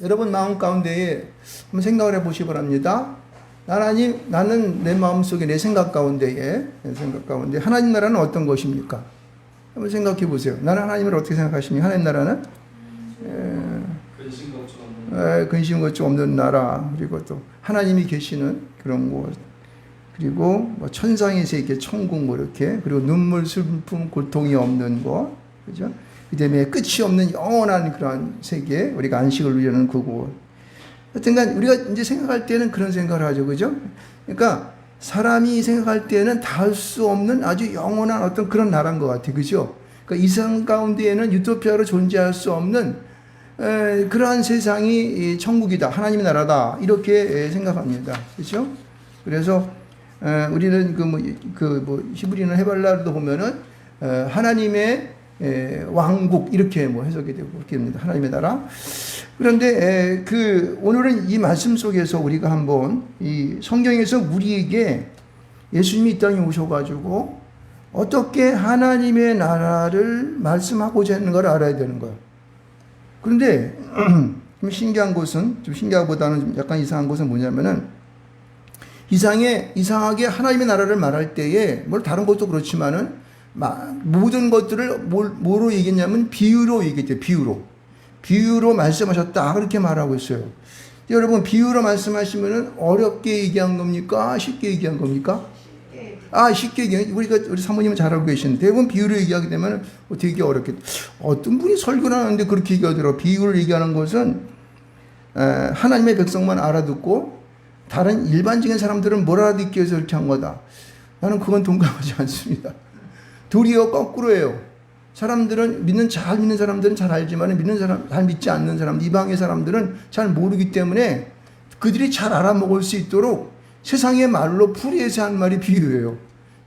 여러분 마음 가운데에 한번 생각을 해보시기 바랍니다. 하나님, 나는 내 마음속에 내 생각 가운데 하나님 나라는 어떤 것입니까? 한번 생각해 보세요. 나는 하나님을 어떻게 생각하십니까? 하나님 나라는 근심 걱정 없는 나라, 그리고 또 하나님이 계시는 그런 곳, 그리고 뭐 천상의 세계, 천국 뭐 이렇게, 그리고 눈물, 슬픔, 고통이 없는 곳, 그죠? 그다음에 끝이 없는 영원한 그런 세계, 우리가 안식을 누리는 그곳. 하여튼간 우리가 이제 생각할 때는 그런 생각을 하죠, 그죠? 그러니까 사람이 생각할 때는 닿을 수 없는 아주 영원한 어떤 그런 나라인 것 같아요, 그죠? 그러니까 이 세상 가운데에는 유토피아로 존재할 수 없는 그러한 세상이 천국이다, 하나님의 나라다, 이렇게 생각합니다, 그렇죠? 그래서 우리는 히브리는 헤발라도 보면은 하나님의 왕국 이렇게 뭐 해석이 되고 그렇게 됩니다. 하나님의 나라. 그런데 오늘은 이 말씀 속에서 우리가 한번 이 성경에서 우리에게 예수님이 이 땅에 오셔가지고 어떻게 하나님의 나라를 말씀하고자 하는 걸 알아야 되는 거예요. 그런데 좀 신기한 것은, 좀 신기하보다는 좀 약간 이상한 것은 뭐냐면은 이상하게 하나님의 나라를 말할 때에 뭐 다른 것도 그렇지만은 모든 것들을 뭐로 얘기했냐면 비유로 얘기했죠. 비유로 말씀하셨다, 그렇게 말하고 있어요. 여러분, 비유로 말씀하시면은 어렵게 얘기한 겁니까? 쉽게 얘기한 겁니까? 쉽게 얘기해. 우리 사모님은 잘 알고 계시는데 대부분 비유로 얘기하게 되면 되게 어렵게, 어떤 분이 설교를 하는데 그렇게 얘기하더라고요. 비유를 얘기하는 것은 하나님의 백성만 알아듣고 다른 일반적인 사람들은 뭘 알아듣기 위해서 이렇게 한 거다. 나는 그건 동감하지 않습니다. 도리어 거꾸로예요. 사람들은 잘 믿는 사람들은 잘 알지만 잘 믿지 않는 사람들, 이방의 사람들은 잘 모르기 때문에 그들이 잘 알아먹을 수 있도록 세상의 말로 풀이해서 한 말이 비유예요.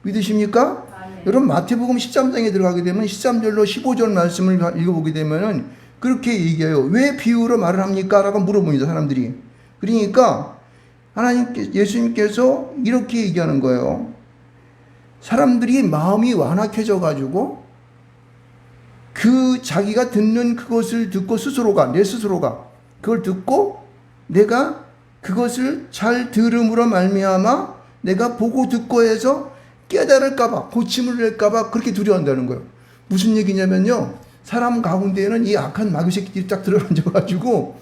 믿으십니까? 네. 여러분, 마태복음 13장에 들어가게 되면 13절로 15절 말씀을 읽어보게 되면은 그렇게 얘기해요. 왜 비유로 말을 합니까? 라고 물어봅니다, 사람들이. 그러니까 예수님께서 이렇게 얘기하는 거예요. 사람들이 마음이 완악해져 가지고 자기가 듣는 그것을 듣고 내 스스로가 그걸 듣고 내가 그것을 잘 들음으로 말미암아 내가 보고 듣고 해서 깨달을까봐, 고침을 낼까봐 그렇게 두려워한다는 거예요. 무슨 얘기냐면요, 사람 가운데에는 이 악한 마귀 새끼들이 딱 들어앉아 가지고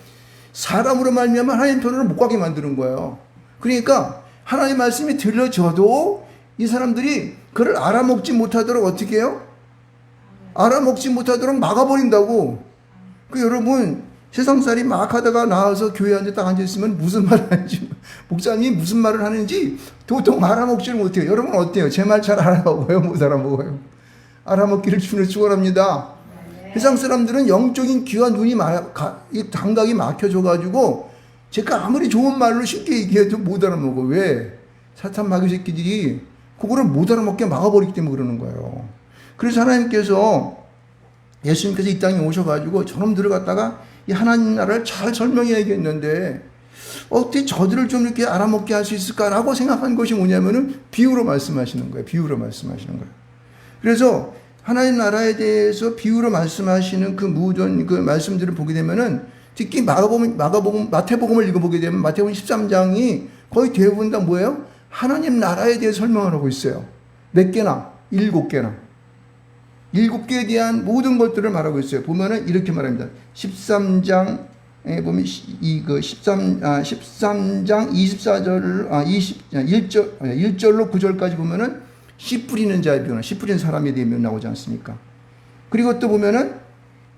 사람으로 말미암아 하나님 편으로 못 가게 만드는 거예요. 그러니까 하나님 말씀이 들려져도 이 사람들이 그걸 알아먹지 못하도록 어떻게 해요? 알아먹지 못하도록 막아버린다고. 여러분, 세상살이 막 하다가 나와서 교회 앉아 딱 앉아있으면 무슨 말을 하는지, 목사님이 무슨 말을 하는지 도통 알아먹지를 못해요. 여러분 어때요? 제 말 잘 알아먹어요? 못 알아먹어요? 알아먹기를 주는 축원합니다. 세상 사람들은 영적인 귀와 감각이 막혀져가지고 제가 아무리 좋은 말로 쉽게 얘기해도 못 알아먹어. 왜? 사탄 마귀 새끼들이 그거를 못 알아먹게 막아버리기 때문에 그러는 거예요. 그래서 예수님께서 이 땅에 오셔가지고 저놈들을 갖다가 이 하나님 나라를 잘 설명해야겠는데 어떻게 저들을 좀 이렇게 알아먹게 할 수 있을까라고 생각한 것이 뭐냐면은 비유로 말씀하시는 거예요. 그래서 하나님 나라에 대해서 비유로 말씀하시는 그 모든 그 말씀들을 보게 되면은 특히 마태복음을 읽어보게 되면 마태복음 13장이 거의 대부분 다 뭐예요? 하나님 나라에 대해 설명을 하고 있어요. 몇 개나? 7개나. 7개에 대한 모든 것들을 말하고 있어요. 보면은 이렇게 말합니다. 13장에 보면 13장 1절로 9절까지 보면은 씨 뿌리는 자의 비유나 씨 뿌리는 사람에 대해 나오지 않습니까? 그리고 또 보면은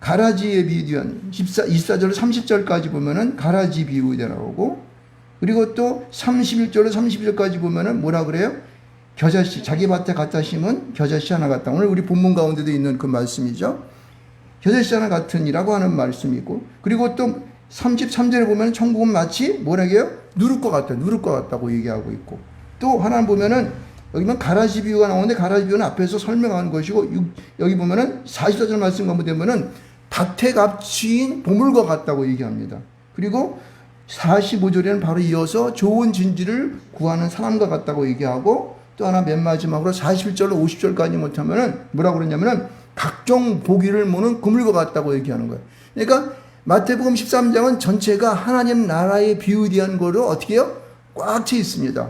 가라지의 비유한 24절로 30절까지 보면은 가라지 비유가 나오고, 그리고 또 31절로 32절까지 보면은 뭐라 그래요? 겨자씨, 자기 밭에 갖다 심은 겨자씨 하나 같다. 오늘 우리 본문 가운데도 있는 그 말씀이죠. 겨자씨 하나 같으니라고 하는 말씀이고, 그리고 또 33절에 보면 천국은 마치 뭐라고요? 누를 것 같다고 얘기하고 있고, 또 하나 보면은 여기는 가라지 비유가 나오는데 가라지 비유는 앞에서 설명하는 것이고, 여기 보면은 44절 말씀 가면 되면은 밭에 값인 보물과 같다고 얘기합니다. 그리고 45절에는 바로 이어서 좋은 진지를 구하는 사람과 같다고 얘기하고, 또 하나 맨 마지막으로 41절로 50절까지 못하면은 뭐라고 그러냐면은 각종 보기를 모는 그물과 같다고 얘기하는 거예요. 그러니까 마태복음 13장은 전체가 하나님 나라의 비유에 대한 거로 어떻게 해요? 꽉 차 있습니다.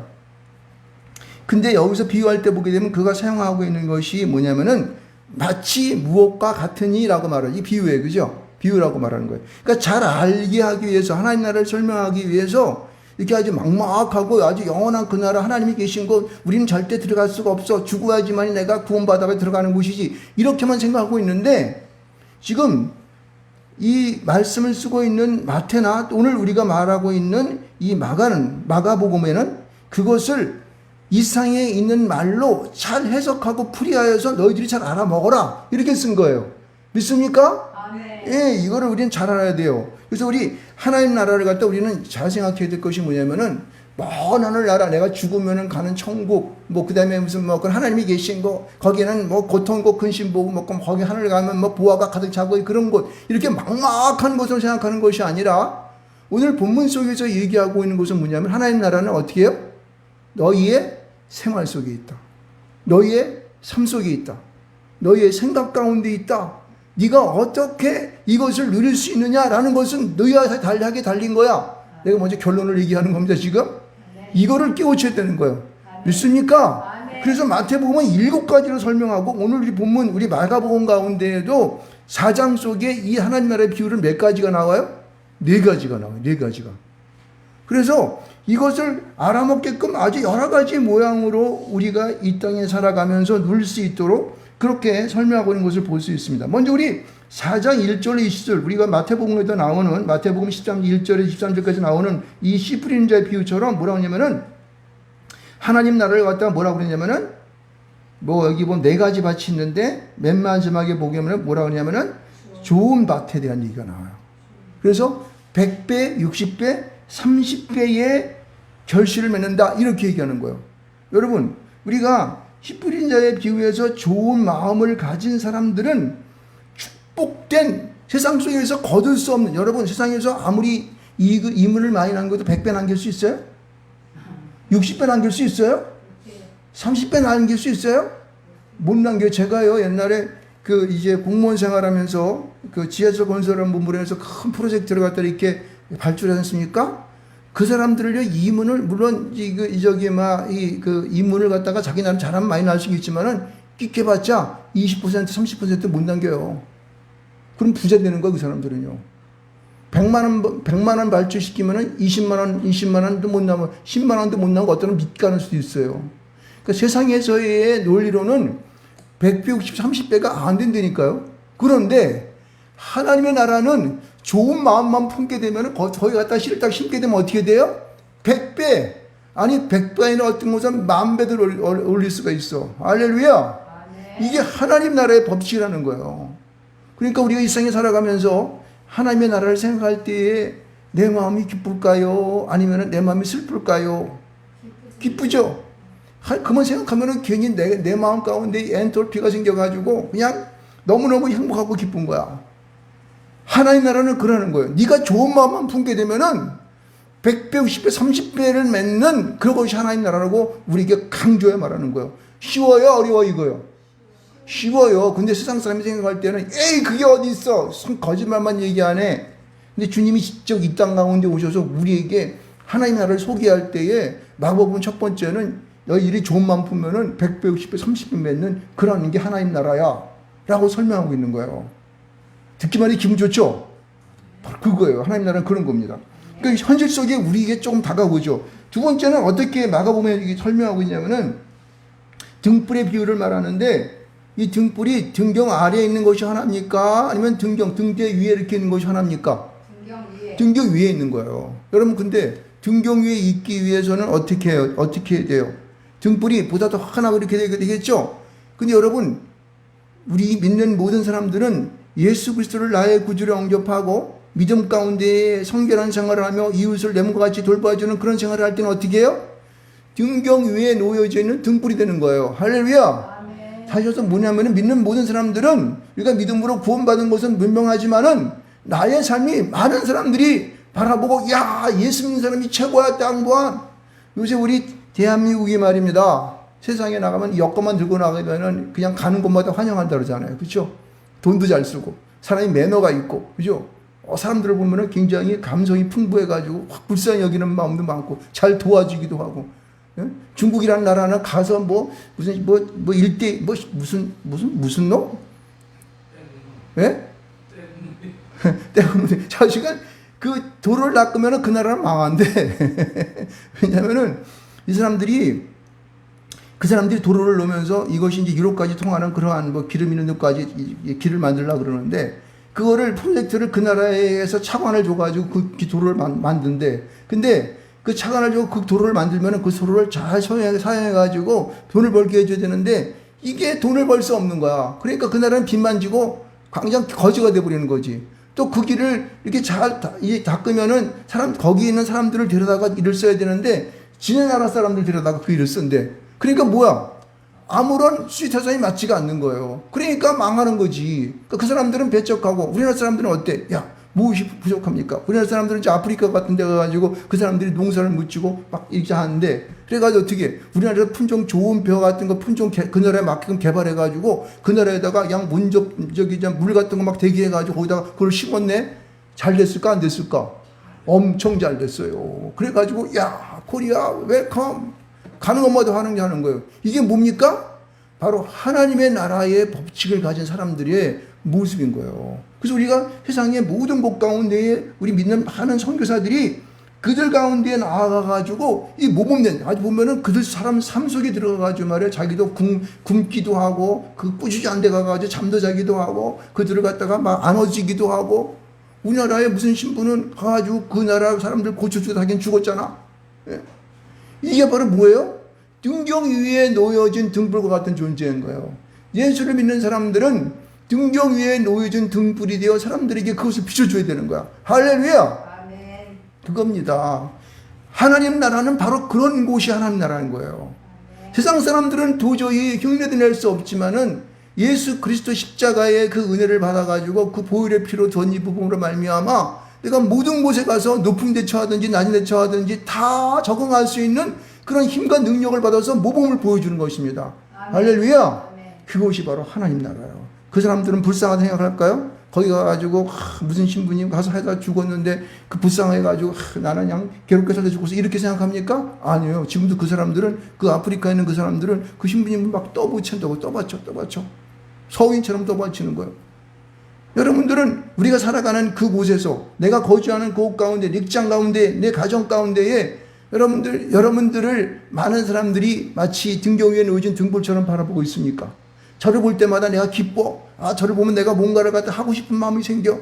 근데 여기서 비유할 때 보게 되면 그가 사용하고 있는 것이 뭐냐면은 마치 무엇과 같으니라고 말하는 이 비유예요. 그죠? 비유라고 말하는 거예요. 그러니까 잘 알게 하기 위해서 하나님 나라를 설명하기 위해서 이렇게 아주 막막하고 아주 영원한 그 나라 하나님이 계신 곳 우리는 절대 들어갈 수가 없어. 죽어야지만 내가 구원받아 들어가는 곳이지. 이렇게만 생각하고 있는데 지금 이 말씀을 쓰고 있는 마태나 오늘 우리가 말하고 있는 이 마가복음에는 그것을 이 상에 있는 말로 잘 해석하고 풀이하여서 너희들이 잘 알아먹어라. 이렇게 쓴 거예요. 믿습니까? 아멘. 예, 이거를 우리는 잘 알아야 돼요. 그래서 우리 하나님 나라를 갖다 우리는 잘 생각해야 될 것이 뭐냐면은 먼 하늘 나라 내가 죽으면은 가는 천국 뭐 그다음에 무슨 뭐 그 하나님이 계신 거 거기는 뭐 고통고 근심 보고 뭐 거기 하늘 가면 뭐 보화가 가득 차고 그런 곳 이렇게 막막한 것으로 생각하는 것이 아니라 오늘 본문 속에서 얘기하고 있는 것은 뭐냐면 하나님 나라는 어떻게 해요? 너희의 생활 속에 있다. 너희의 삶 속에 있다. 너희의 생각 가운데 있다. 네가 어떻게 이것을 누릴 수 있느냐라는 것은 너희와 달리하게 달린 거야. 내가 먼저 결론을 얘기하는 겁니다. 지금 이거를 깨우쳐야 되는 거예요. 믿습니까? 그래서 마태복음은 7가지로 설명하고 오늘 우리 본문 우리 마가복음 가운데에도 4장 속에 이 하나님 나라의 비유를 몇 가지가 나와요? 4가지가 나와요. 4가지가. 그래서 이것을 알아먹게끔 아주 여러 가지 모양으로 우리가 이 땅에 살아가면서 누릴 수 있도록 그렇게 설명하고 있는 것을 볼 수 있습니다. 먼저 우리 4장 1절 20절 우리가 마태복음에도 나오는 마태복음 13장 1절에서 13절까지 나오는 이 씨 뿌리는 자의 비유처럼 뭐라고 하냐면은 하나님 나라를 갖다가 뭐라고 그러냐면은 뭐 여기 보면 4가지 밭이 있는데 맨 마지막에 보면 뭐라고 하냐면은 좋은 밭에 대한 얘기가 나와요. 그래서 100배, 60배, 30배의 결실을 맺는다 이렇게 얘기하는 거예요. 여러분 우리가 씨 뿌린 자의 비유에서 좋은 마음을 가진 사람들은 축복된 세상 속에서 거둘 수 없는 여러분 세상에서 아무리 이문을 많이 남겨도 100배 남길 수 있어요? 60배 남길 수 있어요? 30배 남길 수 있어요? 못 남겨요. 제가요 옛날에 그 이제 공무원 생활하면서 그 지하철 건설하는 부분에서 큰 프로젝트를 갖다 이렇게 발주하지 않습니까? 그 사람들을요 이문을 물론 그 이문을 갖다가 자기 나름 잘하면 많이 날 수 있지만은 끼켜봤자 20% 30%못 남겨요. 그럼 부자 되는 거야 그 사람들은요. 100만 원 발주시키면은 20만 원도 못 남아 10만 원도 못 나오고 어떤 밑 가는 수도 있어요. 그러니까 세상에서의 논리로는 100배, 60, 30배가 안 된다니까요. 그런데 하나님의 나라는 좋은 마음만 품게 되면 거기 갖다 씨를 딱 심게 되면 어떻게 돼요? 100배 아니 100배에는 어떤 것은 10,000배들 올릴 수가 있어. 할렐루야. 이게 하나님 나라의 법칙이라는 거예요. 그러니까 우리가 이 세상에 살아가면서 하나님의 나라를 생각할 때에 내 마음이 기쁠까요? 아니면 내 마음이 슬플까요? 기쁘죠. 그만 생각하면 괜히 내 마음 가운데 엔톨피가 생겨가지고 그냥 너무너무 행복하고 기쁜 거야. 하나님 나라는 그러는 거예요. 네가 좋은 마음만 품게 되면은 100배, 60배, 30배를 맺는 그것이 하나님 나라라고 우리에게 강조해 말하는 거예요. 쉬워요? 어려워 이거요? 쉬워요. 근데 세상 사람이 생각할 때는 에이 그게 어디 있어? 거짓말만 얘기하네. 근데 주님이 직접 이 땅 가운데 오셔서 우리에게 하나님 나라를 소개할 때에 마법은 첫 번째는 너희들이 좋은 마음 품으면은 100배, 60배, 30배 맺는 그런 게 하나님 나라야 라고 설명하고 있는 거예요. 듣기만 해도 기분 좋죠? 바로 그거예요. 하나님 나라는 그런 겁니다. 그러니까 현실 속에 우리에게 조금 다가오죠. 두 번째는 어떻게 마가복음에 설명하고 있냐면은 등불의 비유를 말하는데 이 등불이 등경 아래에 있는 것이 하나입니까? 아니면 등대 위에 이렇게 있는 것이 하나입니까? 등경 위에 있는 거예요. 여러분 근데 등경 위에 있기 위해서는 어떻게 해요? 어떻게 해야 돼요? 등불이 보다 더 환하고 이렇게 되겠죠? 근데 여러분 우리 믿는 모든 사람들은 예수 그리스도를 나의 구주로 영접하고 믿음 가운데 성결한 생활을 하며 이웃을 내 몸과 같이 돌봐주는 그런 생활을 할 때는 어떻게 해요? 등경 위에 놓여져 있는 등불이 되는 거예요. 할렐루야. 사실은 뭐냐면 믿는 모든 사람들은 우리가 믿음으로 구원받은 것은 분명하지만은 나의 삶이 많은 사람들이 바라보고 야 예수 믿는 사람이 최고야 땅보안. 요새 우리 대한민국이 말입니다. 세상에 나가면 여권만 들고 나가면은 그냥 가는 곳마다 환영한다 그러잖아요. 그렇죠? 돈도 잘 쓰고 사람이 매너가 있고 그죠? 사람들을 보면은 굉장히 감성이 풍부해가지고 확 불쌍히 여기는 마음도 많고 잘 도와주기도 하고. 예? 중국이라는 나라는 가서 무슨 일대 무슨 놈? 예? 때문에 자식은 그 도를 낚으면은 그 나라는 망한대. 왜냐면은 이 사람들이 도로를 놓으면서 이것이 이제 유럽까지 통하는 그러한 기름 있는 데까지 길을 만들려고 그러는데 그거를 프로젝트를 그 나라에서 차관을 줘가지고 그 도로를 만든대. 근데 그 차관을 주고 그 도로를 만들면은 그 도로를 잘 사용해가지고 돈을 벌게 해줘야 되는데 이게 돈을 벌 수 없는 거야. 그러니까 그 나라는 빚만 지고 광장 거지가 돼버리는 거지. 또 그 길을 이렇게 잘 닦으면은 거기 있는 사람들을 데려다가 일을 써야 되는데 지네 나라 사람들 데려다가 그 일을 쓴대. 그러니까 뭐야? 아무런 수지 타산이 맞지가 않는 거예요. 그러니까 망하는 거지. 그 사람들은 배척하고 우리나라 사람들은 어때? 야, 무엇이 부족합니까? 우리나라 사람들은 이제 아프리카 같은 데 가가지고 그 사람들이 농사를 묻히고 막 이렇게 하는데 그래가지고 어떻게 우리나라에서 품종 좋은 벼 같은 거 품종 그 나라에 맞게끔 개발해가지고 그 나라에다가 그냥 물 같은 거 막 대기해가지고 거기다가 그걸 심었네? 잘 됐을까? 안 됐을까? 엄청 잘 됐어요. 그래가지고 야, 코리아 웰컴. 가는 것마다 하는 거예요. 이게 뭡니까? 바로 하나님의 나라의 법칙을 가진 사람들의 모습인 거예요. 그래서 우리가 세상의 모든 곳 가운데에 우리 믿는 많은 선교사들이 그들 가운데에 나아가가지고 이 모범된 아주 보면은 그들 사람 삶 속에 들어가가지고 말이야 자기도 굶기도 하고 그 꾸짖은 데 가가지고 잠도 자기도 하고 그들을 갖다가 막 안아주기도 하고 우리나라에 무슨 신부는 가가지고 그 나라 사람들 고쳐주다 하긴 죽었잖아. 예? 이게 바로 뭐예요? 등경 위에 놓여진 등불과 같은 존재인 거예요. 예수를 믿는 사람들은 등경 위에 놓여진 등불이 되어 사람들에게 그것을 비춰줘야 되는 거야. 할렐루야! 아멘. 그겁니다. 하나님 나라는 바로 그런 곳이 하나님 나라인 거예요. 아멘. 세상 사람들은 도저히 흉내도 낼 수 없지만은 예수 그리스도 십자가의 그 은혜를 받아가지고 그 보혈의 피로 전 부분으로 말미암아 내가 모든 곳에 가서 높은 데 처하든지 낮은 데 처하든지 다 적응할 수 있는 그런 힘과 능력을 받아서 모범을 보여주는 것입니다. 아멘. 할렐루야. 아멘. 그것이 바로 하나님 나라예요. 그 사람들은 불쌍하다 생각할까요? 거기 가가지고 무슨 신부님 가서 하다 죽었는데 그 불쌍해가지고 나는 그냥 괴롭게 살다 죽어서 이렇게 생각합니까? 아니에요. 지금도 그 사람들은 그 아프리카에 있는 그 사람들은 그 신부님을 막 떠붙인다고 떠받쳐 서인처럼 떠받치는 거예요. 여러분들은 우리가 살아가는 그곳에서 내가 거주하는 그곳 가운데 닉장 가운데 내 가정 가운데에 여러분들을 많은 사람들이 마치 등경 위에 놓여진 등불처럼 바라보고 있습니까? 저를 볼 때마다 내가 기뻐. 저를 보면 내가 뭔가를 갖다 하고 싶은 마음이 생겨.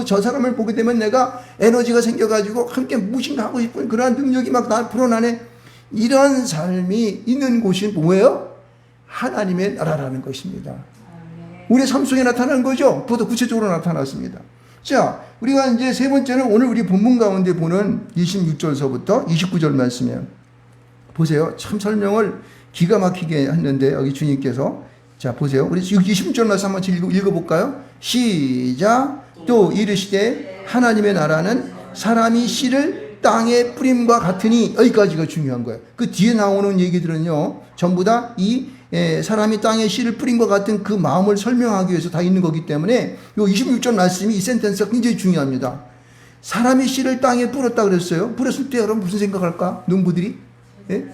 저 사람을 보게 되면 내가 에너지가 생겨가지고 함께 무엇인가 하고 싶은 그러한 능력이 막 나 불어나네. 이런 삶이 있는 곳이 뭐예요? 하나님의 나라라는 것입니다. 우리의 삶 속에 나타나는 거죠. 그것도 구체적으로 나타났습니다. 자, 우리가 이제 세 번째는 오늘 우리 본문 가운데 보는 26절서부터 29절 말씀이에요. 보세요. 참 설명을 기가 막히게 했는데 여기 주님께서 자 보세요. 우리 26절 말씀 한번 읽어볼까요? 시작. 또 이르시되 하나님의 나라는 사람이 씨를 땅에 뿌림과 같으니 여기까지가 중요한 거예요. 그 뒤에 나오는 얘기들은요. 전부 다 사람이 땅에 씨를 뿌린 것 같은 그 마음을 설명하기 위해서 다 있는 거기 때문에 요 26절 말씀이 이 센텐스가 굉장히 중요합니다. 사람이 씨를 땅에 뿌렸다 그랬어요. 뿌렸을 때 여러분 무슨 생각할까? 농부들이? 예?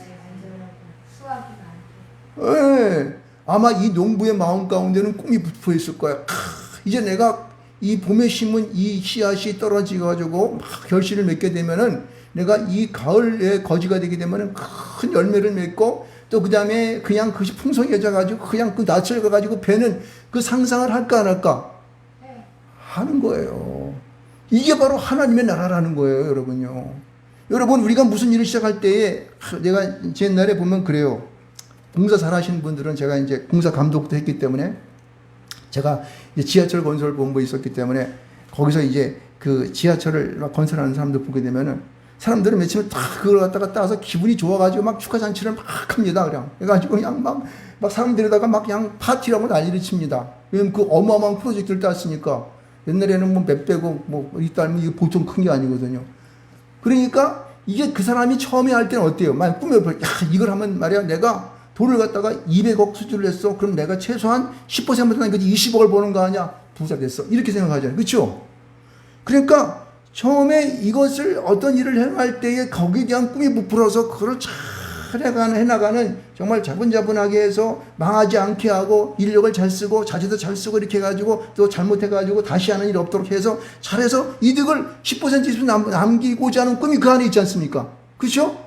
예. 아마 이 농부의 마음 가운데는 꿈이 붙어 있을 거야. 이제 내가 이 봄에 심은 이 씨앗이 떨어지가지고 막 결실을 맺게 되면은 내가 이 가을에 거지가 되게 되면은 큰 열매를 맺고 또 그 다음에 그냥 그것이 풍성해져가지고 그냥 그 낯을 가가지고 배는 그 상상을 할까 안 할까? 하는 거예요. 이게 바로 하나님의 나라라는 거예요, 여러분요. 여러분, 우리가 무슨 일을 시작할 때에 내가 옛날에 보면 그래요. 공사 잘 하시는 분들은 제가 이제 공사 감독도 했기 때문에 제가 이제 지하철 건설 본부에 있었기 때문에 거기서 이제 그 지하철을 막 건설하는 사람들 보게 되면은 사람들은 며칠 다 그걸 갖다가 따서 기분이 좋아가지고 막 축하잔치를 막 합니다. 그래가지고 그냥 막 사람들에다가 막 그냥 파티라고 난리를 칩니다. 왜냐면 그 어마어마한 프로젝트를 땄으니까 옛날에는 뭐 몇백억 뭐 이따면 이게 보통 큰 게 아니거든요. 그러니까 이게 그 사람이 처음에 할 때는 어때요? 만 꾸며볼, 이걸 하면 말이야 내가 돈을 갖다가 200억 수주를 했어. 그럼 내가 최소한 10%보다 20억을 버는 거 아니야? 부자 됐어. 이렇게 생각하잖아요. 그렇죠? 그러니까 처음에 이것을 어떤 일을 행할 때에 거기에 대한 꿈이 부풀어서 그걸 잘 해나가는 정말 자분자분하게 해서 망하지 않게 하고 인력을 잘 쓰고 자재도 잘 쓰고 이렇게 해가지고 또 잘못해가지고 다시 하는 일 없도록 해서 잘해서 이득을 10% 이상 남기고자 하는 꿈이 그 안에 있지 않습니까? 그렇죠?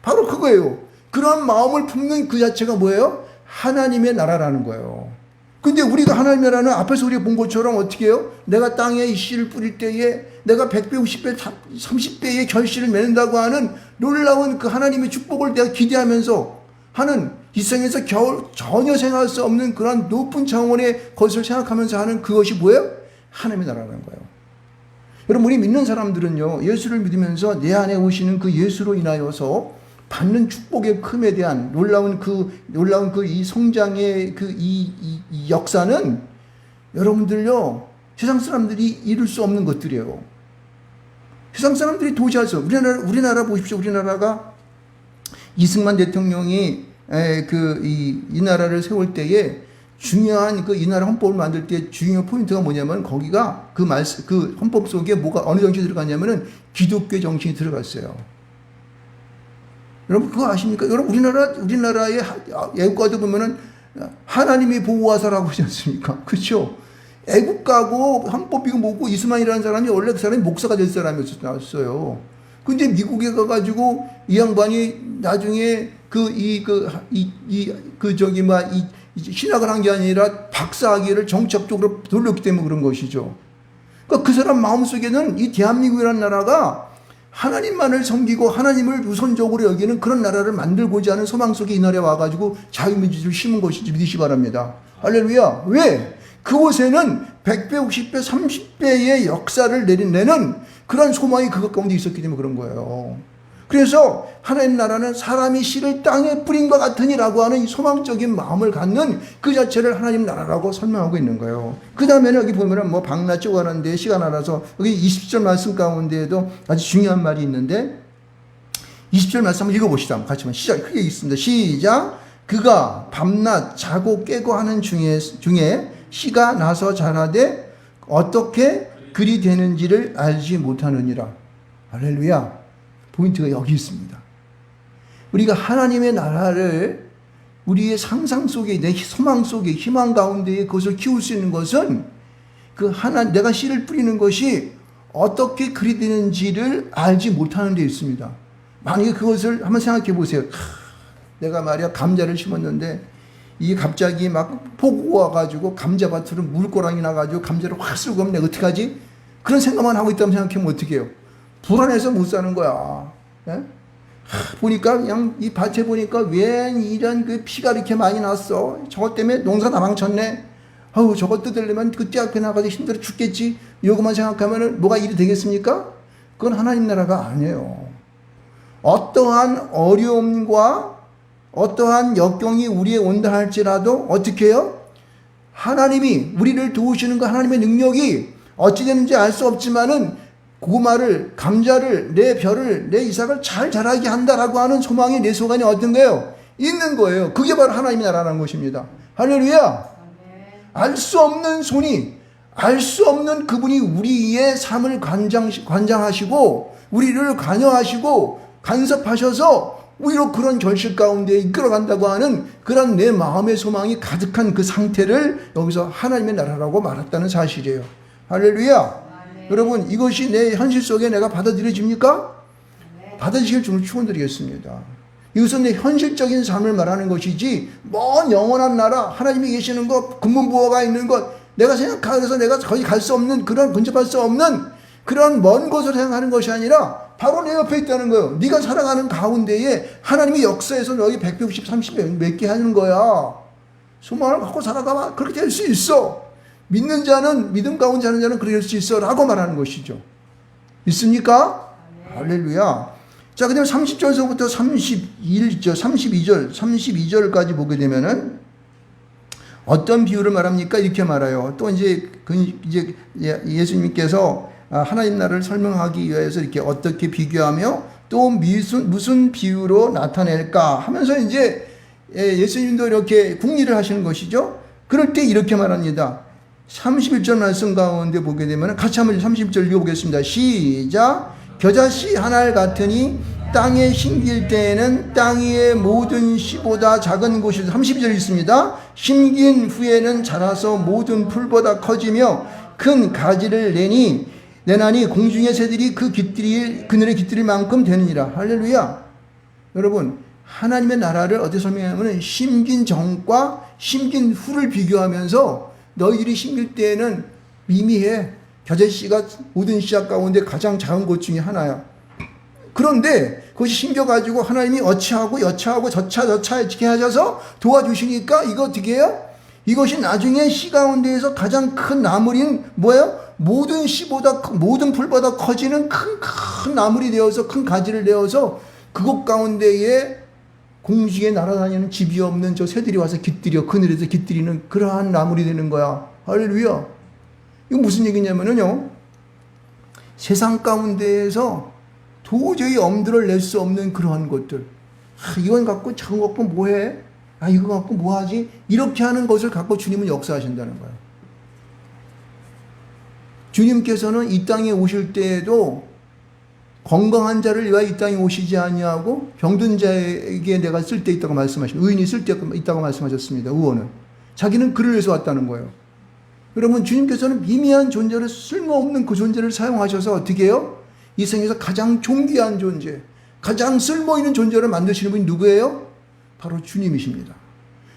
바로 그거예요. 그런 마음을 품는 그 자체가 뭐예요? 하나님의 나라라는 거예요. 근데 우리가 하나님의 나라는 앞에서 우리가 본 것처럼 어떻게 해요? 내가 땅에 이 씨를 뿌릴 때에 내가 100배, 50배, 30배의 결실을 맺는다고 하는 놀라운 그 하나님의 축복을 내가 기대하면서 하는 이 세상에서 전혀 생각할 수 없는 그런 높은 차원의 것을 생각하면서 하는 그것이 뭐예요? 하나님의 나라라는 거예요. 여러분, 우리 믿는 사람들은요, 예수를 믿으면서 내 안에 오시는 그 예수로 인하여서 받는 축복의 큼에 대한 놀라운 이 성장의 이 역사는 여러분들요, 세상 사람들이 이룰 수 없는 것들이에요. 세상 사람들이 도저히 할 수 없어요. 우리나라 보십시오. 우리나라가 이승만 대통령이 이 나라를 세울 때에 중요한 이 나라 헌법을 만들 때 중요한 포인트가 뭐냐면 거기가 그 헌법 속에 어느 정신이 들어갔냐면은 기독교 정신이 들어갔어요. 여러분 그거 아십니까? 여러분 우리나라의 애국가도 보면은 하나님이 보호하사라고 하지 않습니까? 그렇죠? 애국가고 헌법이고 뭐고 이스만이라는 사람이 원래 그 사람이 목사가 될 사람이었어요. 근데 미국에 가가지고 이 양반이 나중에 신학을 한 게 아니라 박사학위를 정책적으로 돌렸기 때문에 그런 것이죠. 그러니까 그 사람 마음속에는 이 대한민국이라는 나라가 하나님만을 섬기고 하나님을 우선적으로 여기는 그런 나라를 만들고자 하는 소망 속에 이 나라에 와가지고 자유민주주의를 심은 것인지 믿으시 바랍니다. 할렐루야. 왜? 그곳에는 100배, 50배, 30배의 역사를 내는 그런 소망이 그것 가운데 있었기 때문에 그런 거예요. 그래서 하나님 나라는 사람이 씨를 땅에 뿌린 것 같으니라고 하는 이 소망적인 마음을 갖는 그 자체를 하나님 나라라고 설명하고 있는 거예요. 그 다음에는 여기 보면은 뭐 방나 쪼가는데 시간 알아서 여기 20절 말씀 가운데에도 아주 중요한 말이 있는데 20절 말씀 한번 읽어봅시다. 같이 한번 시작. 크게 읽습니다. 시작. 그가 밤낮 자고 깨고 하는 중에 씨가 나서 자라되 어떻게 그리 되는지를 알지 못하느니라. 할렐루야. 포인트가 여기 있습니다. 우리가 하나님의 나라를 우리의 상상 속에, 내 소망 속에, 희망 가운데에 그것을 키울 수 있는 것은 내가 씨를 뿌리는 것이 어떻게 그리 되는지를 알지 못하는 데 있습니다. 만약에 그것을 한번 생각해 보세요. 내가 말이야 감자를 심었는데 이게 갑자기 막 폭우가 와가지고 감자밭으로 물고랑이 나가지고 감자를 확 쓸고 오면 내가 어떡하지? 그런 생각만 하고 있다면 생각하면 어떡해요? 불안해서 못 사는 거야. 예? 보니까 그냥 이 밭에 보니까 웬 이런 그 피가 이렇게 많이 났어. 저것 때문에 농사 다 망쳤네. 아우 저것 뜯으려면 그때 앞에 나가서 힘들어 죽겠지. 이것만 생각하면은 뭐가 일이 되겠습니까? 그건 하나님 나라가 아니에요. 어떠한 어려움과 어떠한 역경이 우리에 온다 할지라도 어떻게 해요? 하나님이 우리를 도우시는 그 하나님의 능력이 어찌 되는지 알 수 없지만은 고구마를, 감자를, 내 벼를, 내 이삭을 잘 자라게 한다라고 하는 소망이 내 속안에 어떤 거예요? 있는 거예요. 그게 바로 하나님의 나라라는 것입니다. 할렐루야. 알 수 없는 손이, 알 수 없는 그분이 우리의 삶을 관장하시고 우리를 관여하시고 간섭하셔서 우리로 그런 결실 가운데 이끌어간다고 하는 그런 내 마음의 소망이 가득한 그 상태를 여기서 하나님의 나라라고 말했다는 사실이에요. 할렐루야. 여러분 이것이 내 현실 속에 내가 받아들여집니까? 받아들이실 줄 축원드리겠습니다. 이것은 내 현실적인 삶을 말하는 것이지 먼 영원한 나라 하나님이 계시는 것 금문부호가 있는 것 내가 생각해서 내가 거의 갈 수 없는 그런 근접할 수 없는 그런 먼 곳을 생각하는 것이 아니라 바로 내 옆에 있다는 거예요. 네가 살아가는 가운데에 하나님의 역사에서 너희 160, 30몇 맺게 하는 거야. 소망을 갖고 살아가면 그렇게 될 수 있어. 믿는 자는 믿음 가운데 하는 자는 그럴 수 있어 라고 말하는 것이죠. 있습니까? 할렐루야. 자, 그 다음에 30절서부터 32절까지 보게 되면은 어떤 비유를 말합니까? 이렇게 말해요. 또 이제 예수님께서 하나님 나라를 설명하기 위해서 이렇게 어떻게 비교하며 또 무슨 비유로 나타낼까 하면서 이제 예수님도 이렇게 궁리를 하시는 것이죠. 그럴 때 이렇게 말합니다. 31절 말씀 가운데 보게 되면 같이 한번 31절 읽어보겠습니다. 시작. 겨자씨 하나를 같으니 땅에 심길 때에는 땅 위의 모든 씨보다 작은 곳이 32절 있습니다. 심긴 후에는 자라서 모든 풀보다 커지며 큰 가지를 내나니 공중의 새들이 그늘에 깃들일 만큼 되느니라. 할렐루야. 여러분, 하나님의 나라를 어떻게 설명하냐면 심긴 전과 심긴 후를 비교하면서 너희들이 심길 때에는 미미해. 겨자씨가 모든 씨앗 가운데 가장 작은 것 중에 하나야. 그런데 그것이 심겨가지고 하나님이 어찌하고 여차하고 저차 이렇게 하셔서 도와주시니까 이거 어떻게 해요? 이것이 나중에 씨 가운데에서 가장 큰 나물인 뭐예요? 모든 씨보다 모든 풀보다 커지는 큰 나물이 되어서 큰 가지를 내어서 그곳 가운데에 공중에 날아다니는 집이 없는 저 새들이 와서 깃들여 그늘에서 깃들이는 그러한 나물이 되는 거야. 할렐루야. 이거 무슨 얘기냐면요, 세상 가운데에서 도저히 엄두를 낼 수 없는 그러한 것들, 이건 갖고 저거 갖고 뭐해? 이거 갖고 뭐하지? 이렇게 하는 것을 갖고 주님은 역사하신다는 거예요. 주님께서는 이 땅에 오실 때에도 건강한 자를 위하여 이 땅에 오시지 아니하고 병든 자에게 내가 쓸데 있다고 말씀하십니다. 의인이 쓸데 있다고 말씀하셨습니다. 의원은 자기는 그를 위해서 왔다는 거예요. 여러분, 주님께서는 미미한 존재를, 쓸모없는 그 존재를 사용하셔서 어떻게 해요? 이 세상에서 가장 존귀한 존재, 가장 쓸모있는 존재를 만드시는 분이 누구예요? 바로 주님이십니다.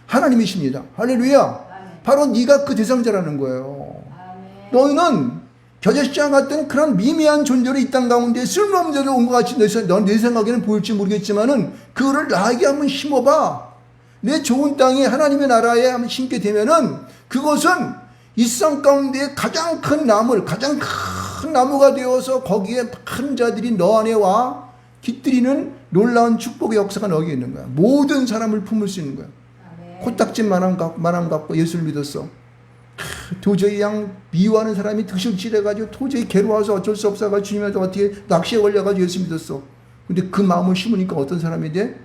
하나님이십니다. 할렐루야. 아멘. 바로 네가 그 대상자라는 거예요. 아멘. 너희는 겨자씨와 같은 그런 미미한 존재로 이 땅 가운데 쓸모없는 존재로 온 것 같이 내 생각에는 보일지 모르겠지만은 그거를 나에게 한번 심어봐. 내 좋은 땅에 하나님의 나라에 한번 심게 되면은 그것은 이 세상 가운데 가장 큰 나물, 가장 큰 나무가 되어서 거기에 큰 자들이 너 안에 와 깃들이는 놀라운 축복의 역사가 너에게 있는 거야. 모든 사람을 품을 수 있는 거야. 코딱지만한 갖고 예수를 믿었어. 도저히 미워하는 사람이 득실질해가지고 도저히 괴로워서 어쩔 수 없어가지고 주님한테 어떻게 낚시에 걸려가지고 예수 믿었어. 근데 그 마음을 심으니까 어떤 사람이 돼?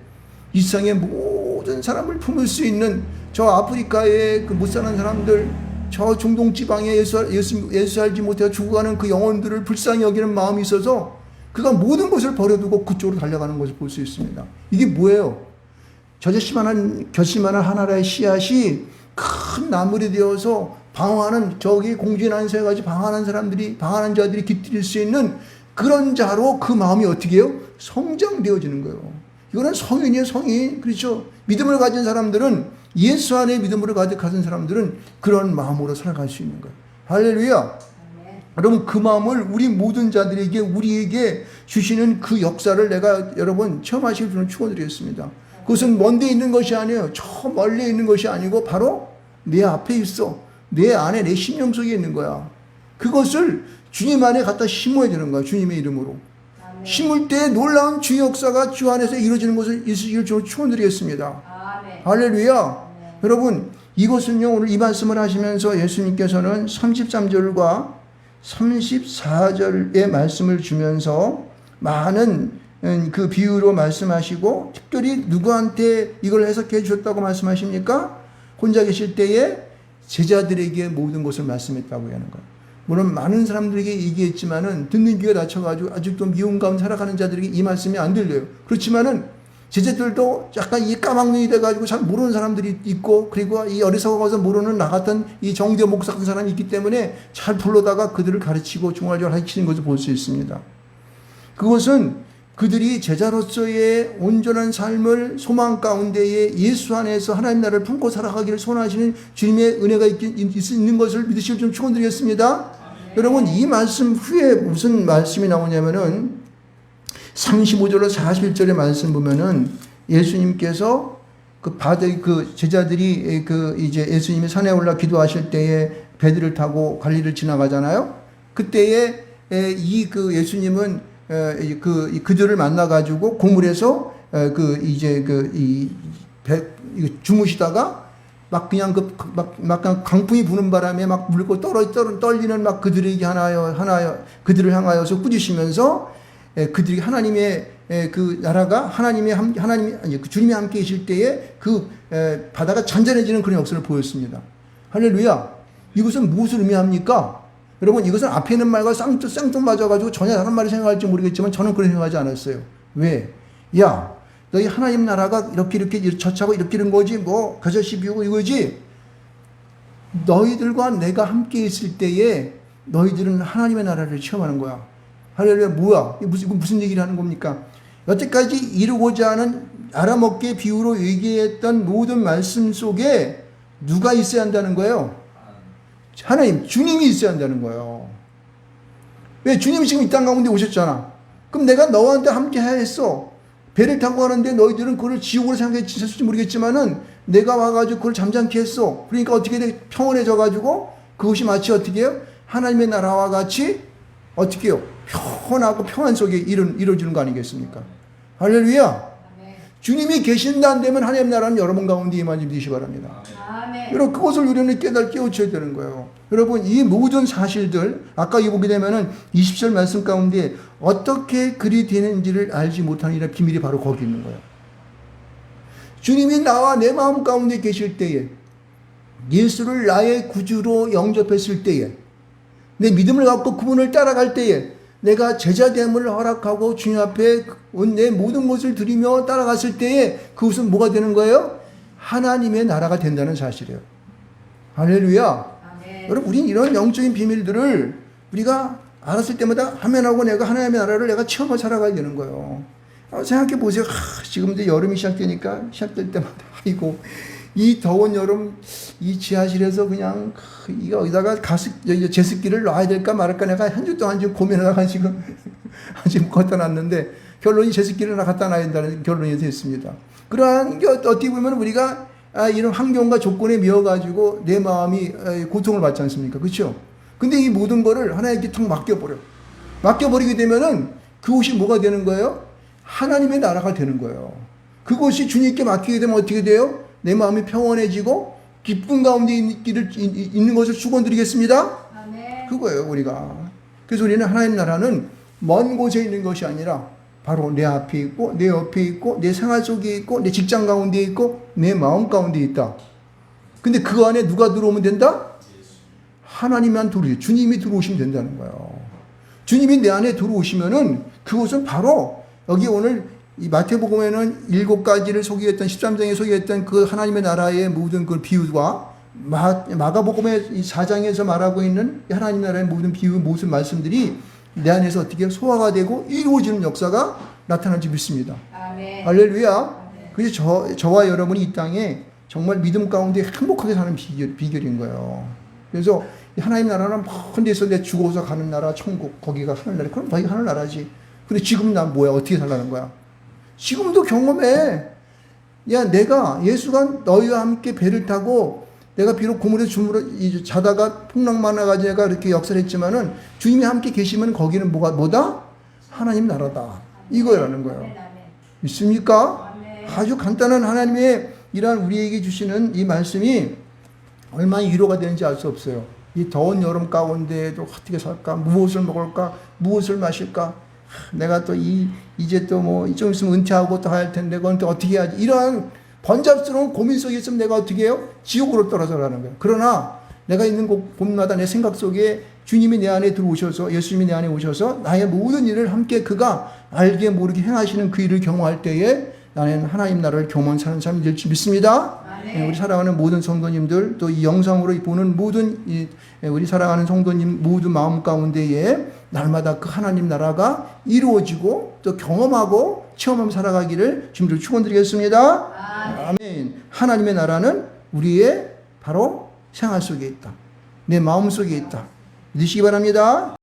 이 세상의 모든 사람을 품을 수 있는 저 아프리카에 그 못 사는 사람들, 저 중동 지방에 예수 알지 못해 죽어가는 그 영혼들을 불쌍히 여기는 마음이 있어서 그가 모든 것을 버려두고 그쪽으로 달려가는 것을 볼 수 있습니다. 이게 뭐예요? 겨자씨만한 하나라의 씨앗이 큰 나물이 되어서 방황하는 저기 공주에 난 새가지 방황하는 자들이 깃들일 수 있는 그런 자로 그 마음이 어떻게 해요? 성장되어지는 거예요. 이거는 성인이에요, 성인. 그렇죠? 믿음을 가진 사람들은, 예수 안에 믿음으로 가진 사람들은 그런 마음으로 살아갈 수 있는 거예요. 할렐루야. 여러분, 그 마음을 우리 모든 자들에게, 우리에게 주시는 그 역사를 내가 여러분 체험하실 줄은 축원드리겠습니다. 그것은 먼 데 있는 것이 아니에요. 저 멀리 있는 것이 아니고 바로 내 앞에 있어. 내 안에, 내 심령 속에 있는 거야. 그것을 주님 안에 갖다 심어야 되는 거야. 주님의 이름으로. 아멘. 심을 때 놀라운 주 역사가 주 안에서 이루어지는 것을 있으실 줄로 축원드리겠습니다. 아멘. 할렐루야. 아멘. 여러분, 이것은요, 오늘 이 말씀을 하시면서 예수님께서는 33절과 34절의 말씀을 주면서 많은 그 비유로 말씀하시고, 특별히 누구한테 이걸 해석해 주셨다고 말씀하십니까? 혼자 계실 때에 제자들에게 모든 것을 말씀했다고 하는 거예요. 물론 많은 사람들에게 얘기했지만은 듣는 귀가 닫혀가지고 아직도 미움 가운데 살아가는 자들에게 이 말씀이 안 들려요. 그렇지만은 제자들도 약간 이 까막눈이 돼가지고 잘 모르는 사람들이 있고, 그리고 이 어리석어서 모르는 나 같은 이 정대 목사 같은 사람이 있기 때문에 잘 불러다가 그들을 가르치고 중얼중얼 가르치는 것을 볼 수 있습니다. 그것은 그들이 제자로서의 온전한 삶을 소망 가운데에 예수 안에서 하나님 나라를 품고 살아가기를 소원하시는 주님의 은혜가 있는 것을 믿으실 줄 축원드리겠습니다. 여러분, 이 말씀 후에 무슨 말씀이 나오냐면은 35절로 41절의 말씀 보면은 예수님께서 그 제자들이 이제 예수님이 산에 올라 기도하실 때에 배들을 타고 갈릴리를 지나가잖아요. 그때에 예수님은 그들을 만나가지고 고물에서 주무시다가 막 그냥 강풍이 부는 바람에 막 물고 떨리는 막 그들에게 그들을 향하여서 꾸짖으시면서 그들이 하나님의 그 나라가 주님이 함께 계실 때에 그 바다가 잔잔해지는 그런 역사를 보였습니다. 할렐루야. 이것은 무엇을 의미합니까? 여러분, 이것은 앞에 있는 말과 쌍뚱 맞아가지고 전혀 다른 말을 생각할지 모르겠지만 저는 그렇게 생각하지 않았어요. 왜? 야, 너희 하나님 나라가 이렇게 저차고 이렇게 이런 거지, 뭐, 가저씨 비우고 이거지? 너희들과 내가 함께 있을 때에 너희들은 하나님의 나라를 체험하는 거야. 할렐루야, 뭐야? 이건 무슨 얘기를 하는 겁니까? 여태까지 이루고자 하는 알아먹게 비유로 얘기했던 모든 말씀 속에 누가 있어야 한다는 거예요? 하나님, 주님이 있어야 한다는 거예요. 왜? 주님이 지금 이 땅 가운데 오셨잖아. 그럼 내가 너한테 함께 해야 했어. 배를 타고 가는데 너희들은 그걸 지옥으로 생각했을지 모르겠지만은 내가 와가지고 그걸 잠잠케 했어. 그러니까 어떻게 돼? 평온해져가지고 그것이 마치 어떻게 해요? 하나님의 나라와 같이 어떻게 해요? 편하고 평안 속에 이루어지는 거 아니겠습니까? 할렐루야. 주님이 계신다 되면 하나님 나라는 여러분 가운데 임하님 되시기 바랍니다. 아멘. 여러분, 그것을 우리는 깨우쳐야 되는 거예요. 여러분, 이 모든 사실들, 아까 보게 되면은 20절 말씀 가운데 어떻게 그리 되는지를 알지 못하느니라 비밀이 바로 거기 있는 거예요. 주님이 나와 내 마음 가운데 계실 때에, 예수를 나의 구주로 영접했을 때에, 내 믿음을 갖고 그분을 따라갈 때에, 내가 제자됨을 허락하고 주님 앞에 내 모든 것을 드리며 따라갔을 때에 그것은 뭐가 되는 거예요? 하나님의 나라가 된다는 사실이에요. 할렐루야. 아멘. 여러분, 우리는 이런 영적인 비밀들을 우리가 알았을 때마다 하면하고 내가 하나님의 나라를 내가 체험하고 살아가야 되는 거예요. 생각해 보세요. 지금 이제 여름이 시작될 때마다 아이고, 이 더운 여름 이 지하실에서 그냥 여기다가 제습기를 놔야 될까 말할까 내가 한 주 동안 지금 고민하다가 지금 갖다 놨는데 결론이 제습기를 갖다 놔야 된다는 결론이 됐습니다. 그러한 게 어떻게 보면 우리가 이런 환경과 조건에 미워가지고 내 마음이 고통을 받지 않습니까? 그렇죠? 근데 이 모든 거를 하나님께 통 맡겨버리게 되면은 그것이 뭐가 되는 거예요? 하나님의 나라가 되는 거예요. 그것이 주님께 맡기게 되면 어떻게 돼요? 내 마음이 평온해지고 기쁨 가운데 있는 것을 축원드리겠습니다. 아멘. 그거예요, 우리가. 그래서 우리는 하나님 나라는 먼 곳에 있는 것이 아니라 바로 내 앞에 있고 내 옆에 있고 내 생활 속에 있고 내 직장 가운데 있고 내 마음 가운데 있다. 근데 그 안에 누가 들어오면 된다? 하나님만 주님이 들어오시면 된다는 거예요. 주님이 내 안에 들어오시면은 그것은 바로 여기 오늘 이 마태복음에는 7가지를 소개했던 13장에 소개했던 그 하나님의 나라의 모든 그 비유와 마가복음의 4장에서 말하고 있는 하나님 나라의 모든 비유 모든 말씀들이 내 안에서 어떻게 소화가 되고 이루어지는 역사가 나타날지 믿습니다. 아멘. 할렐루야. 그래서 저와 여러분이 이 땅에 정말 믿음 가운데 행복하게 사는 비결인 거예요. 그래서 하나님 나라는 먼 데서 내 죽어서 가는 나라 천국 거기가 하늘나라. 그럼 거기가 하늘나라지. 근데 지금 난 뭐야? 어떻게 살라는 거야? 지금도 경험해. 야, 내가 예수가 너희와 함께 배를 타고 내가 비록 고물에서 자다가 풍랑 많아가지고 내가 이렇게 역사를 했지만은 주님이 함께 계시면 거기는 뭐다? 하나님 나라다. 이거라는 거예요. 믿습니까? 아주 간단한 하나님의 이러한 우리에게 주시는 이 말씀이 얼마나 위로가 되는지 알 수 없어요. 이 더운 여름 가운데에도 어떻게 살까? 무엇을 먹을까? 무엇을 마실까? 내가 또 이제 또 뭐 좀 있으면 은퇴하고 또 할 텐데 그건 또 어떻게 해야지? 이러한 번잡스러운 고민 속에 있으면 내가 어떻게 해요? 지옥으로 떨어져 가는 거예요. 그러나 내가 있는 곳마다 내 생각 속에 주님이 내 안에 들어오셔서 예수님이 내 안에 오셔서 나의 모든 일을 함께 그가 알게 모르게 행하시는 그 일을 경험할 때에 나는 하나님 나라를 경험 사는 사람이 될지 믿습니다. 우리 사랑하는 모든 성도님들 또 이 영상으로 보는 모든 우리 사랑하는 성도님 모두 마음 가운데에 날마다 그 하나님 나라가 이루어지고 또 경험하고 체험하며 살아가기를 주님들 축원드리겠습니다. 아멘. 하나님의 나라는 우리의 바로 생활 속에 있다. 내 마음 속에 있다. 믿으시기 바랍니다.